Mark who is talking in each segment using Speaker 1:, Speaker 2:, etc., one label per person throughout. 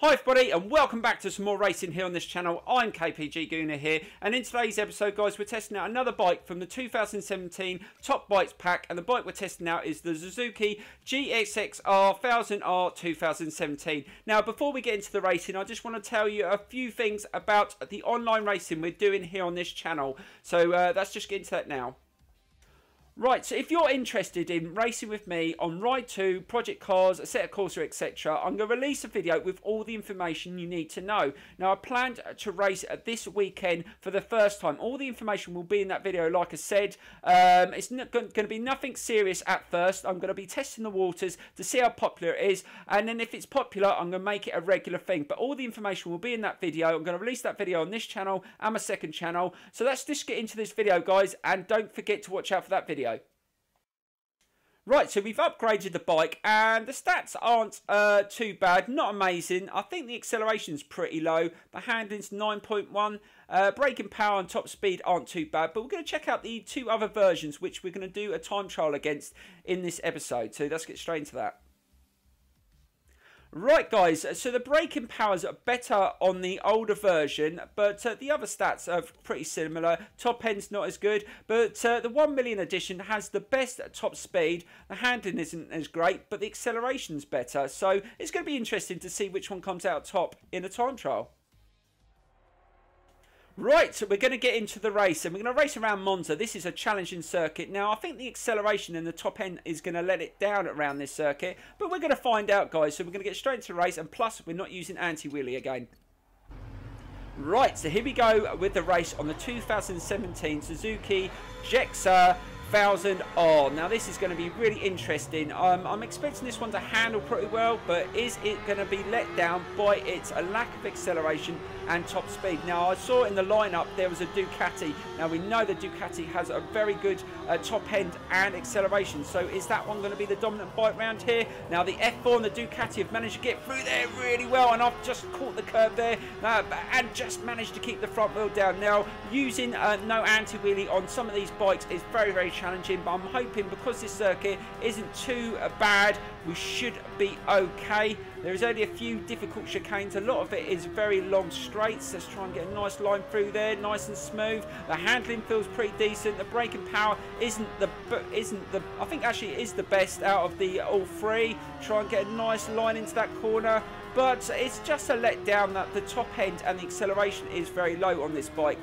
Speaker 1: Hi everybody and welcome back to some more racing here on this channel. I'm kpg-gooner here, and in today's episode guys we're testing out another bike from the 2017 Top Bikes pack, and the bike we're testing out is the Suzuki GSX-R 1000R 2017. Now before we get into the racing, I just want to tell you a few things about the online racing we're doing here on this channel. So let's just get into that now. Right, so if you're interested in racing with me on Ride 2, Project Cars, Assetto Corsa, etc., I'm going to release a video with all the information you need to know. Now, I planned to race this weekend for the first time. All the information will be in that video, like I said. It's not going to be nothing serious at first. I'm going to be testing the waters to see how popular it is, and then if it's popular, I'm going to make it a regular thing. But all the information will be in that video. I'm going to release that video on this channel and my second channel. So let's just get into this video, guys, and don't forget to watch out for that video. Right, so we've upgraded the bike and the stats aren't too bad, not amazing. I think the acceleration's pretty low, the handling's 9.1, braking power and top speed aren't too bad, but we're going to check out the two other versions which we're going to do a time trial against in this episode, so let's get straight into that. Right guys, so the braking powers are better on the older version, but the other stats are pretty similar. Top end's not as good, but the 1 million edition has the best top speed. The handling isn't as great, but the acceleration's better. So it's going to be interesting to see which one comes out top in a time trial. Right, so we're going to get into the race, and we're going to race around Monza. This is a challenging circuit. Now, I think the acceleration in the top end is going to let it down around this circuit, but we're going to find out, guys. So we're going to get straight into the race, and plus, we're not using anti-wheelie again. Right, so here we go with the race on the 2017 Suzuki GSX-R 1000R. Now this is going to be really interesting. I'm expecting this one to handle pretty well, but is it going to be let down by its lack of acceleration and top speed? Now I saw in the lineup there was a Ducati. Now we know the Ducati has a very good top end and acceleration, so is that one going to be the dominant bike round here? Now the F4 and the Ducati have managed to get through there really well, and I've just caught the curb there and just managed to keep the front wheel down. Now using no anti-wheelie on some of these bikes is very challenging, but I'm hoping because this circuit isn't too bad, we should be okay. There's only a few difficult chicanes. A lot of it is very long straights. Let's try and get a nice line through there, nice and smooth. The handling feels pretty decent. The braking power isn't the I think actually it is the best out of the all three. Try and get a nice line into that corner, but it's just a letdown that the top end and the acceleration is very low on this bike.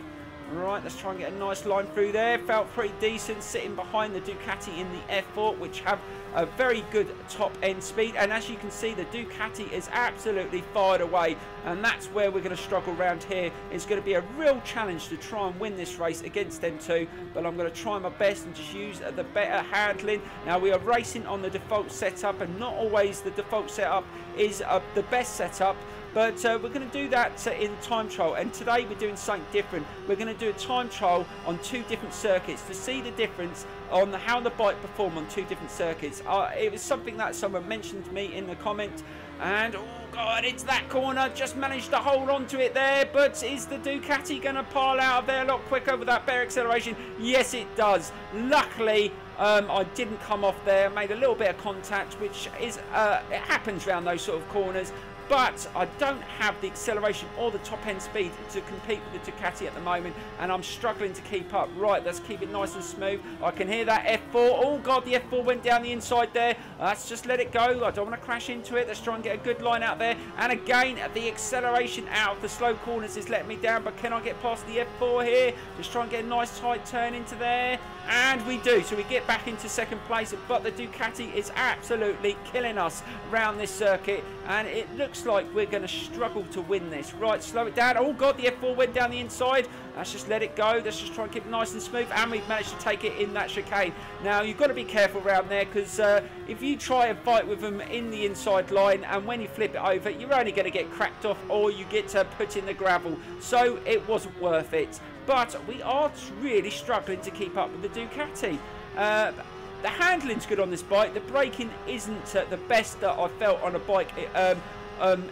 Speaker 1: Right, let's try and get a nice line through there. Felt pretty decent sitting behind the Ducati in the F4, which have a very good top end speed, and as you can see the Ducati is absolutely fired away, and that's where we're going to struggle around here. It's going to be a real challenge to try and win this race against them two, but I'm going to try my best and just use the better handling. Now we are racing on the default setup, and not always the default setup is the best setup. But we're going to do that in time trial, and today we're doing something different. We're going to do a time trial on two different circuits to see the difference on how the bike perform on two different circuits. It was something that someone mentioned to me in the comment, and oh god, it's that corner, just managed to hold on to it there, but is the Ducati going to pile out of there a lot quicker with that better acceleration? Yes, it does. Luckily, I didn't come off there, made a little bit of contact, which is it happens around those sort of corners. But I don't have the acceleration or the top end speed to compete with the Ducati at the moment, and I'm struggling to keep up. Right, let's keep it nice and smooth. I can hear that F4. Oh god, the F4 went down the inside there. Let's just let it go. I don't want to crash into it. Let's try and get a good line out there. And again, the acceleration out of the slow corners is letting me down, but can I get past the F4 here? Just try and get a nice tight turn into there. And we do, so we get back into second place, but the Ducati is absolutely killing us around this circuit, and it looks like we're going to struggle to win this. Right, slow it down. Oh god, the F4 went down the inside. Let's just let it go. Let's just try and keep it nice and smooth, and we've managed to take it in that chicane. Now you've got to be careful around there, because if you try and fight with them in the inside line, and when you flip it over, you're only going to get cracked off, or you get put in the gravel. So it wasn't worth it. But we are really struggling to keep up with the Ducati. The handling's good on this bike. The braking isn't the best that I've felt on a bike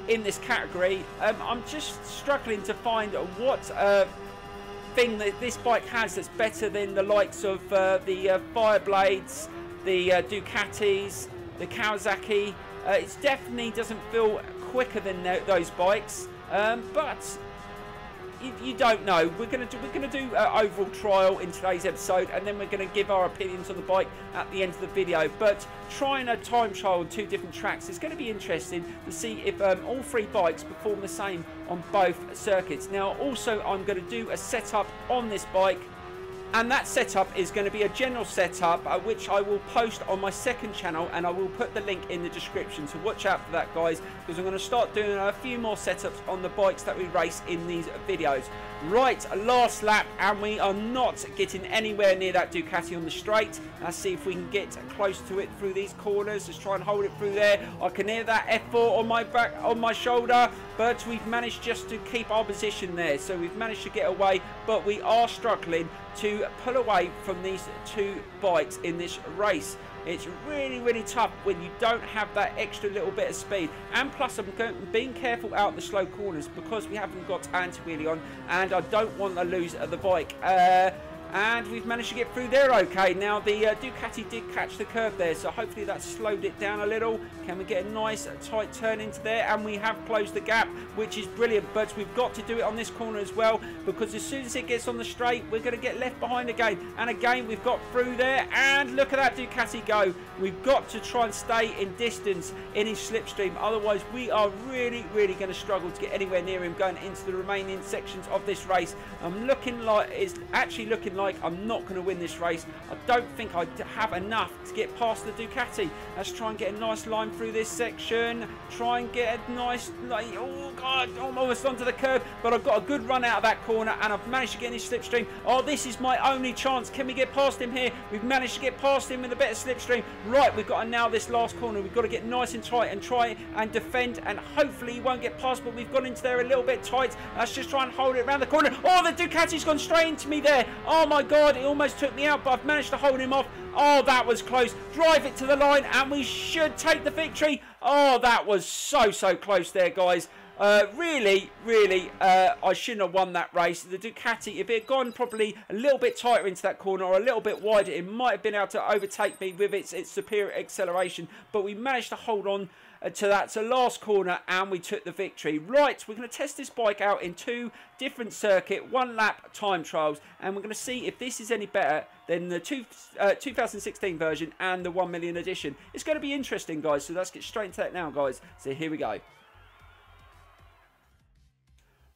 Speaker 1: in this category. I'm just struggling to find what thing that this bike has that's better than the likes of the Fireblades, the Ducatis, the Kawasaki. It definitely doesn't feel quicker than those bikes, but you don't know. We're gonna do overall trial in today's episode, and then we're gonna give our opinions on the bike at the end of the video. But trying a time trial on 2 different tracks is going to be interesting to see if all 3 bikes perform the same on both circuits. Now, also, I'm going to do a setup on this bike, and that setup is going to be a general setup which I will post on my second channel, and I will put the link in the description, so watch out for that, guys, because I'm going to start doing a few more setups on the bikes that we race in these videos. Right, last lap, and we are not getting anywhere near that Ducati on the straight. Let's see if we can get close to it through these corners. Let's try and hold it through there. I can hear that F4 on my back, on my shoulder, but we've managed just to keep our position there. So we've managed to get away, but we are struggling to pull away from these 2 bikes in this race. It's really, really tough when you don't have that extra little bit of speed. And plus, I'm being careful out the slow corners because we haven't got anti-wheelie on, and I don't want to lose the bike. And we've managed to get through there okay. Now, the Ducati did catch the curve there, so hopefully that slowed it down a little. Can we get a nice tight turn into there? And we have closed the gap, which is brilliant, but we've got to do it on this corner as well, because as soon as it gets on the straight, we're going to get left behind again. And again, we've got through there, and look at that Ducati go. We've got to try and stay in distance in his slipstream, otherwise we are really, really going to struggle to get anywhere near him going into the remaining sections of this race. It's actually looking like I'm not going to win this race. I don't think I have enough to get past the Ducati. Let's try and get a nice line through this section. Try and get a nice, oh god, I'm almost onto the curb, but I've got a good run out of that corner, and I've managed to get in his slipstream. Oh, this is my only chance. Can we get past him here? We've managed to get past him with a better slipstream. Right, we've got to nail this last corner. We've got to get nice and tight and try and defend, and hopefully he won't get past, but we've gone into there a little bit tight. Let's just try and hold it around the corner. Oh, the Ducati's gone straight into me there. Oh my god, it almost took me out, but I've managed to hold him off. Oh, that was close. Drive it to the line, and we should take the victory. Oh, that was so close there, guys. Really, I shouldn't have won that race. The Ducati, if it had gone probably a little bit tighter into that corner or a little bit wider, it might have been able to overtake me with its superior acceleration, but we managed to hold on to that last corner, and we took the victory. Right, we're going to test this bike out in 2 different circuit 1-lap time trials, and we're going to see if this is any better than the 2016 version and the 1 million edition. It's going to be interesting, guys, so let's get straight into that now, guys. So here we go.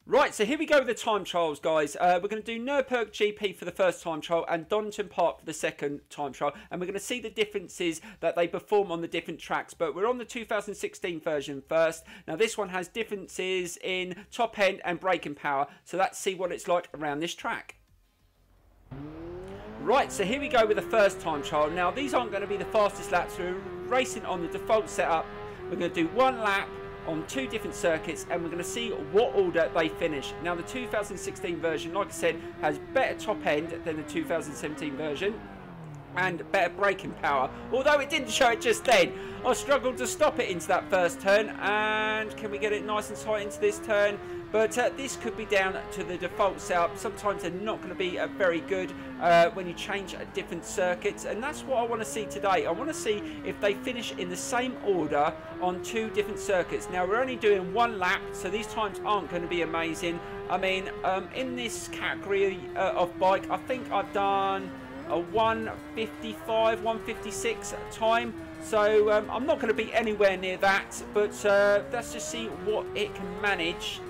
Speaker 1: Right, so here we go with the time trials, guys. We're going to do Nurburgring GP for the first time trial and Donington Park for the second time trial. And we're going to see the differences that they perform on the different tracks. But we're on the 2016 version first. Now, this one has differences in top end and braking power. So let's see what it's like around this track. Right, so here we go with the first time trial. Now, these aren't going to be the fastest laps. We're racing on the default setup. We're going to do 1 lap on 2 different circuits, and we're going to see what order they finish. Now, the 2016 version, like I said, has better top end than the 2017 version and better braking power, although it didn't show it just then. I struggled to stop it into that first turn, and can we get it nice and tight into this turn? But this could be down to the default setup. Sometimes they're not going to be very good when you change different circuits, and that's what I want to see today. I want to see if they finish in the same order on 2 different circuits. Now, we're only doing 1 lap, so these times aren't going to be amazing. I mean, in this category of bike, I think I've done a 1:55, 1:56 time. So I'm not going to be anywhere near that, but let's just see what it can manage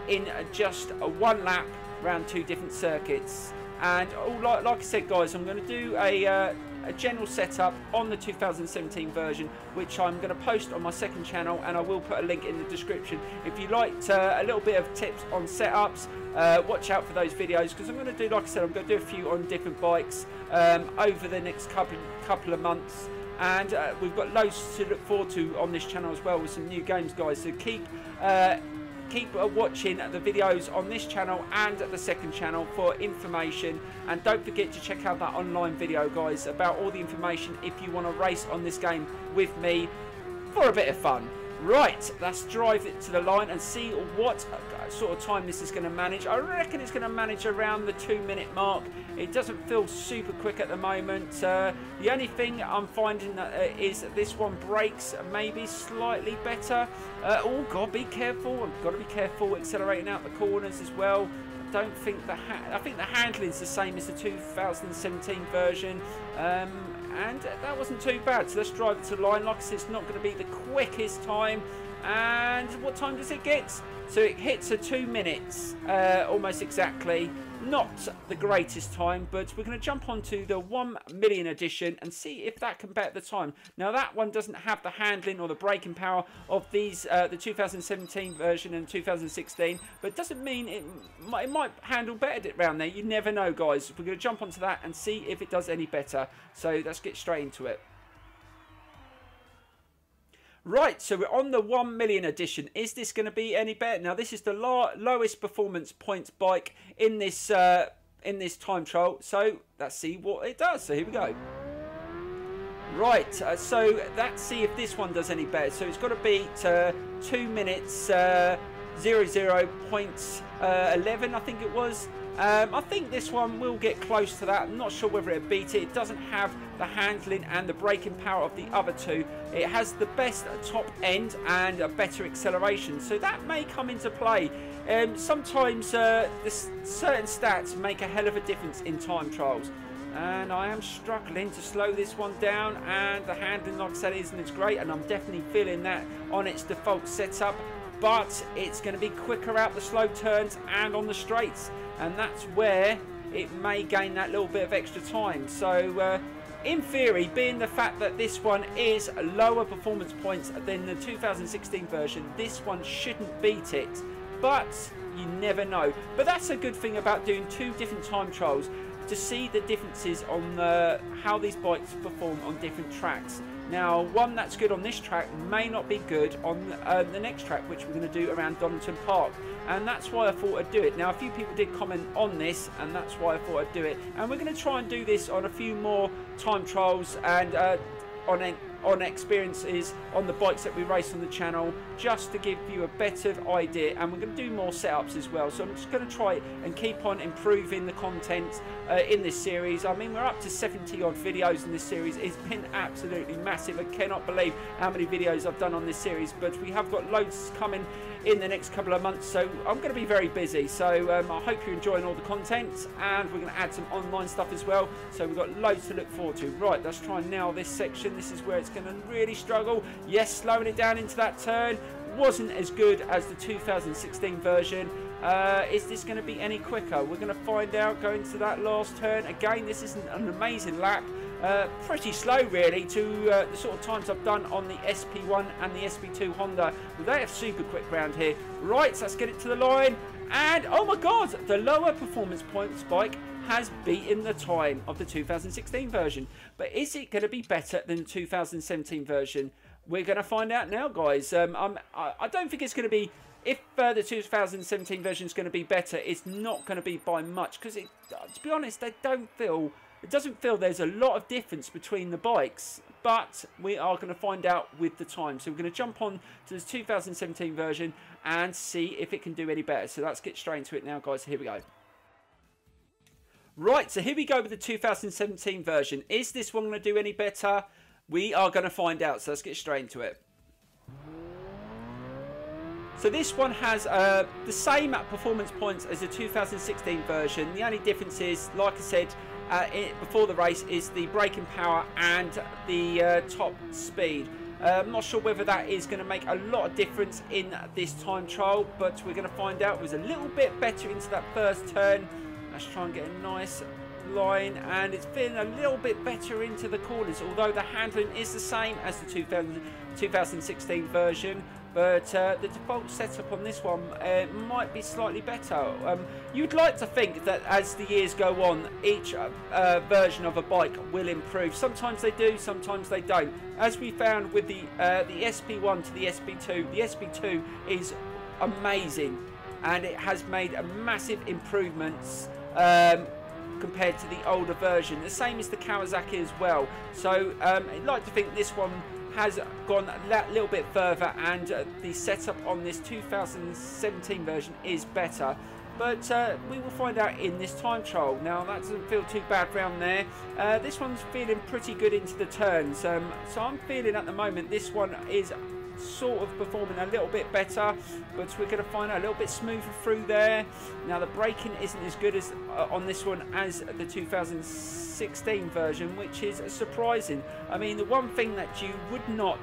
Speaker 1: in just a 1 lap around 2 different circuits. And like I said, guys, I'm going to do a general setup on the 2017 version, which I'm going to post on my second channel, and I will put a link in the description. If you liked a little bit of tips on setups, watch out for those videos, because I'm going to do, like I said, I'm going to do a few on different bikes over the next couple of months. And we've got loads to look forward to on this channel as well, with some new games, guys. So keep watching the videos on this channel and the second channel for information, and don't forget to check out that online video, guys, about all the information if you want to race on this game with me for a bit of fun. Right, let's drive it to the line and see what sort of time this is going to manage. I reckon it's going to manage around the 2-minute mark. It doesn't feel super quick at the moment. The only thing I'm finding is that this one brakes maybe slightly better. Oh god, be careful. I've got to be careful accelerating out the corners as well. Don't think I think the handling's the same as the 2017 version, and that wasn't too bad. So let's drive it to the line. Like I said, it's not going to be the quickest time. And what time does it get? So it hits a 2 minutes, almost exactly. Not the greatest time, but we're going to jump onto the 1 million edition and see if that can beat the time. Now that one doesn't have the handling or the braking power of these, the 2017 version and 2016, but it doesn't mean it might handle better around there. You never know, guys. We're going to jump onto that and see if it does any better. So let's get straight into it. Right, so we're on the 1 million edition. Is this going to be any better? Now, this is the lowest performance points bike in this time trial. So let's see what it does. So here we go. Right, so let's see if this one does any better. So it's got to beat 2 minutes 00.11, I think it was. I think this one will get close to that. I'm not sure whether it'll beat it. It doesn't have the handling and the braking power of the other two. It has the best top end and a better acceleration, so that may come into play. Sometimes certain stats make a hell of a difference in time trials, and I am struggling to slow this one down, and the handling, like I said, isn't as great, and I'm definitely feeling that on its default setup, but it's going to be quicker out the slow turns and on the straights, and that's where it may gain that little bit of extra time. So in theory, being the fact that this one is lower performance points than the 2016 version, this one shouldn't beat it, but you never know. But that's a good thing about doing two different time trials, to see the differences on how these bikes perform on different tracks. Now, one that's good on this track may not be good on the next track, which we're going to do around Donington Park, and that's why I thought I'd do it. Now, a few people did comment on this, and that's why I thought I'd do it, and we're going to try and do this on a few more time trials and on experiences on the bikes that we race on the channel, just to give you a better idea. And we're going to do more setups as well, so I'm just going to try and keep on improving the content in this series. I mean, we're up to 70 odd videos in this series. It's been absolutely massive. I cannot believe how many videos I've done on this series, but we have got loads coming in the next couple of months, so I'm going to be very busy. So I hope you're enjoying all the content, and we're going to add some online stuff as well, so we've got loads to look forward to. Right, let's try and nail this section. This is where it's going to really struggle. Yes, slowing it down into that turn wasn't as good as the 2016 version. Is this going to be any quicker? We're going to find out going to that last turn. Again, this isn't an amazing lap. Pretty slow really to the sort of times I've done on the SP1 and the SP2 Honda. They have super quick round here. Right, so let's get it to the line, and oh my god, the lower performance points bike has beaten the time of the 2016 version. But is it going to be better than the 2017 version? We're going to find out now, guys. I don't think it's going to be, if the 2017 version is going to be better, it's not going to be by much, because to be honest, it doesn't feel there's a lot of difference between the bikes, but we are going to find out with the time. So we're going to jump on to the 2017 version and see if it can do any better. So let's get straight into it now, guys. Here we go. Right, so here we go with the 2017 version. Is this one going to do any better? We are going to find out, so let's get straight into it. So this one has the same performance points as the 2016 version. The only difference is, like I said before the race, is the braking power and the top speed. I'm not sure whether that is going to make a lot of difference in this time trial, but we're going to find out. It was a little bit better into that first turn. Let's try and get a nice line, and it's feeling a little bit better into the corners, although the handling is the same as the 2016 version, but the default setup on this one might be slightly better. You'd like to think that as the years go on, each version of a bike will improve. Sometimes they do, sometimes they don't. As we found with the SP1 to the SP2, the SP2 is amazing, and it has made a massive improvements compared to the older version. The same as the Kawasaki as well. So I'd like to think this one has gone that little bit further, and the setup on this 2017 version is better. But we will find out in this time trial. Now, that doesn't feel too bad round there. This one's feeling pretty good into the turns. So I'm feeling at the moment this one is sort of performing a little bit better, but we're going to find out a little bit smoother through there. Now, the braking isn't as good as on this one as the 2016 version, which is surprising. I mean, the one thing that you would not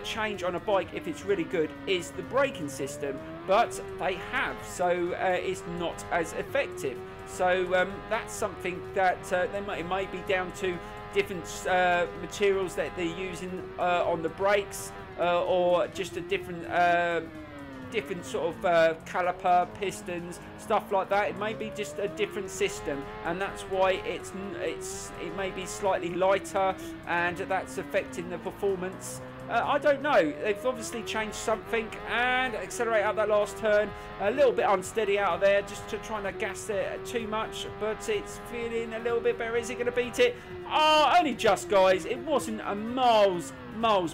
Speaker 1: change on a bike if it's really good is the braking system, but they have, so it's not as effective. So that's something that it may be down to different materials that they're using on the brakes, or just a different sort of caliper, pistons, stuff like that. It may be just a different system, and that's why it may be slightly lighter, and that's affecting the performance. I don't know. They've obviously changed something, and accelerate out that last turn. A little bit unsteady out of there, just to trying to gas it too much, but it's feeling a little bit better. Is it going to beat it? Oh, only just, guys. It wasn't a miles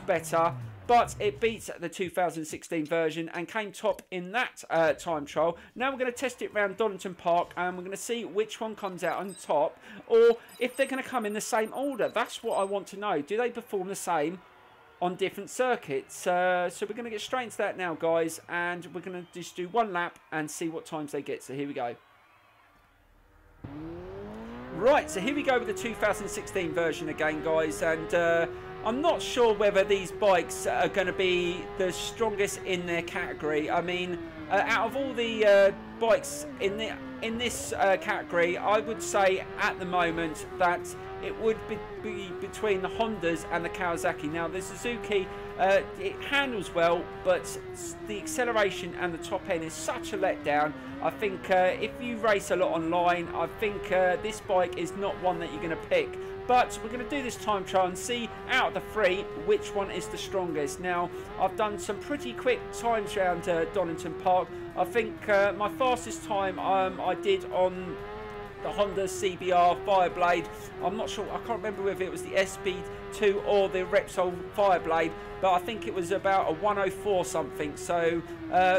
Speaker 1: better, but it beats the 2016 version and came top in that time trial. Now we're going to test it around Donington Park, and we're going to see which one comes out on top, or if they're going to come in the same order. That's what I want to know. Do they perform the same on different circuits? So we're going to get straight into that now, guys, and we're going to just do one lap and see what times they get. So here we go. Right, so here we go with the 2016 version again, guys, and I'm not sure whether these bikes are going to be the strongest in their category. I mean, out of all the bikes in this category, I would say at the moment that it would be between the Hondas and the Kawasaki. Now, the Suzuki, it handles well, but the acceleration and the top end is such a letdown. I think if you race a lot online, I think this bike is not one that you're going to pick. But we're going to do this time trial and see out of the three which one is the strongest. Now, I've done some pretty quick times around Donington Park. I think my fastest time I did on the Honda CBR Fireblade. I'm not sure, I can't remember whether it was the SP2 or the Repsol Fireblade, but I think it was about a 104 something. So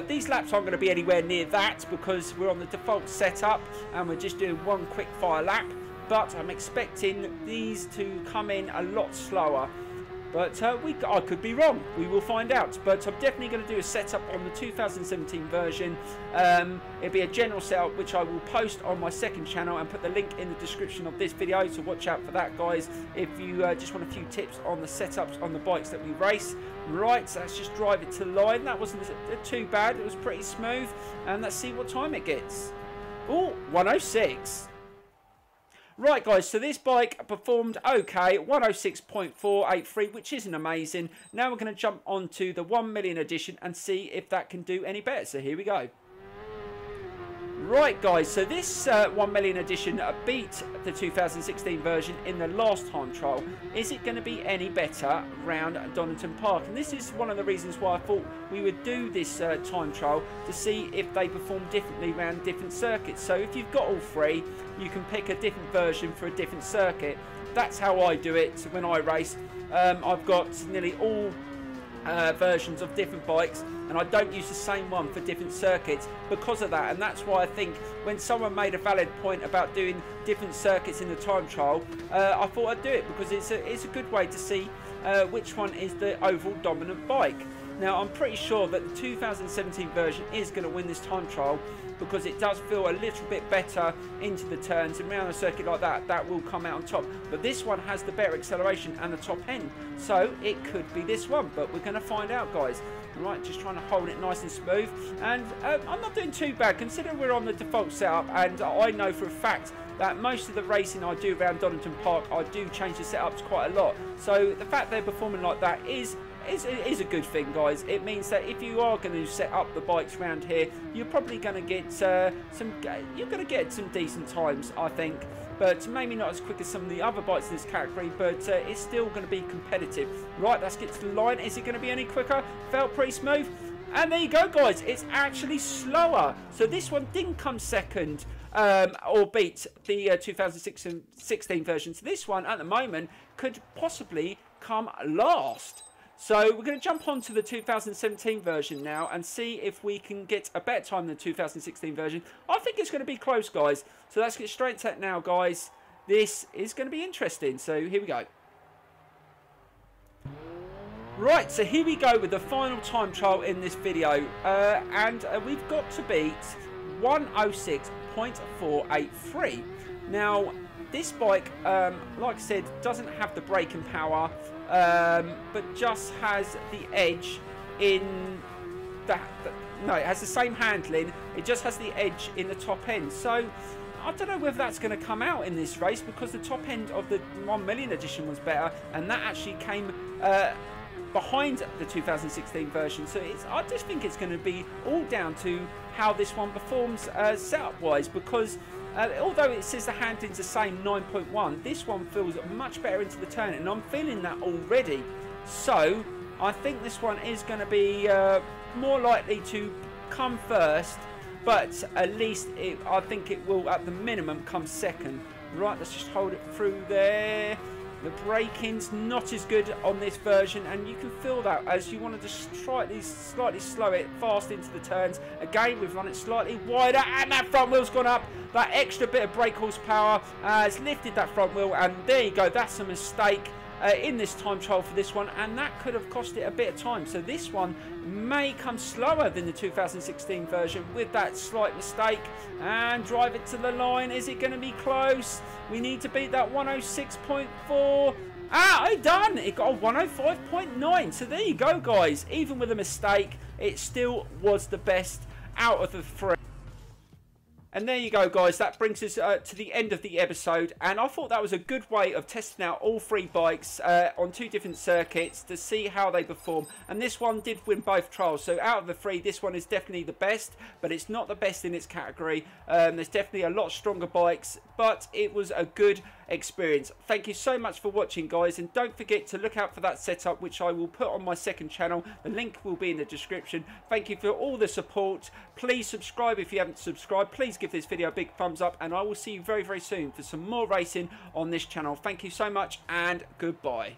Speaker 1: these laps aren't going to be anywhere near that because we're on the default setup and we're just doing one quick fire lap. But I'm expecting these to come in a lot slower. But I could be wrong. We will find out. But I'm definitely going to do a setup on the 2017 version. It'll be a general setup which I will post on my second channel and put the link in the description of this video. So watch out for that, guys, if you just want a few tips on the setups on the bikes that we race. Right, so let's just drive it to the line. That wasn't too bad. It was pretty smooth. And let's see what time it gets. Oh, 106. Right, guys, so this bike performed okay, 106.483, which isn't amazing. Now we're going to jump onto the 1 million edition and see if that can do any better. So here we go. Right, guys, so this 1 million edition beat the 2016 version in the last time trial. Is it going to be any better round Donington Park? And this is one of the reasons why I thought we would do this time trial, to see if they perform differently around different circuits. So if you've got all three, you can pick a different version for a different circuit. That's how I do it when I race. I've got nearly all versions of different bikes, and I don't use the same one for different circuits because of that. And that's why I think when someone made a valid point about doing different circuits in the time trial, I thought I'd do it because it's a good way to see which one is the overall dominant bike. Now, I'm pretty sure that the 2017 version is going to win this time trial because it does feel a little bit better into the turns, and around a circuit like that, that will come out on top. But this one has the better acceleration and the top end, so it could be this one, but we're going to find out, guys. Right, just trying to hold it nice and smooth, and I'm not doing too bad considering we're on the default setup, and I know for a fact that most of the racing I do around Donington Park, I do change the setups quite a lot. So the fact they're performing like that is a good thing, guys. It means that if you are going to set up the bikes around here, you're probably going to get some decent times, I think. But maybe not as quick as some of the other bikes in this category, but it's still going to be competitive. Right, let's get to the line. Is it going to be any quicker? Felt pretty smooth. And there you go, guys. It's actually slower. So this one didn't come second or beat the 2016 version. So this one, at the moment, could possibly come last. So we're going to jump on to the 2017 version now and see if we can get a better time than the 2016 version. I think it's going to be close, guys. So let's get straight to it now, guys. This is going to be interesting. So here we go. Right, so here we go with the final time trial in this video. And we've got to beat 106.483. Now, this bike, like I said, doesn't have the braking power. But just has the edge in no, it has the same handling, it just has the edge in the top end. So I don't know whether that's going to come out in this race, because the top end of the 1 million edition was better, and that actually came behind the 2016 version. So I just think it's going to be all down to how this one performs setup wise, because although it says the handling's the same 9.1, this one feels much better into the turn, and I'm feeling that already. So I think this one is going to be more likely to come first, but at least I think it will at the minimum come second. Right, let's just hold it through there. The braking's not as good on this version, and you can feel that as you want to just slightly slow it fast into the turns. Again, we've run it slightly wider, and that front wheel's gone up. That extra bit of brake horsepower has lifted that front wheel, and there you go. That's a mistake in this time trial for this one, and that could have cost it a bit of time. So this one may come slower than the 2016 version with that slight mistake, and drive it to the line. Is it going to be close? We need to beat that 106.4. I done it. Got a 105.9. So there you go, guys. Even with a mistake, it still was the best out of the three. And there you go, guys. That brings us to the end of the episode, and I thought that was a good way of testing out all three bikes on two different circuits to see how they perform. And this one did win both trials, so out of the three, this one is definitely the best, but it's not the best in its category. There's definitely a lot stronger bikes, but it was a good experience. Thank you so much for watching, guys, and don't forget to look out for that setup, which I will put on my second channel. The link will be in the description. Thank you for all the support. Please subscribe if you haven't subscribed. Please give this video a big thumbs up, and I will see you very, very soon for some more racing on this channel. Thank you so much, and goodbye.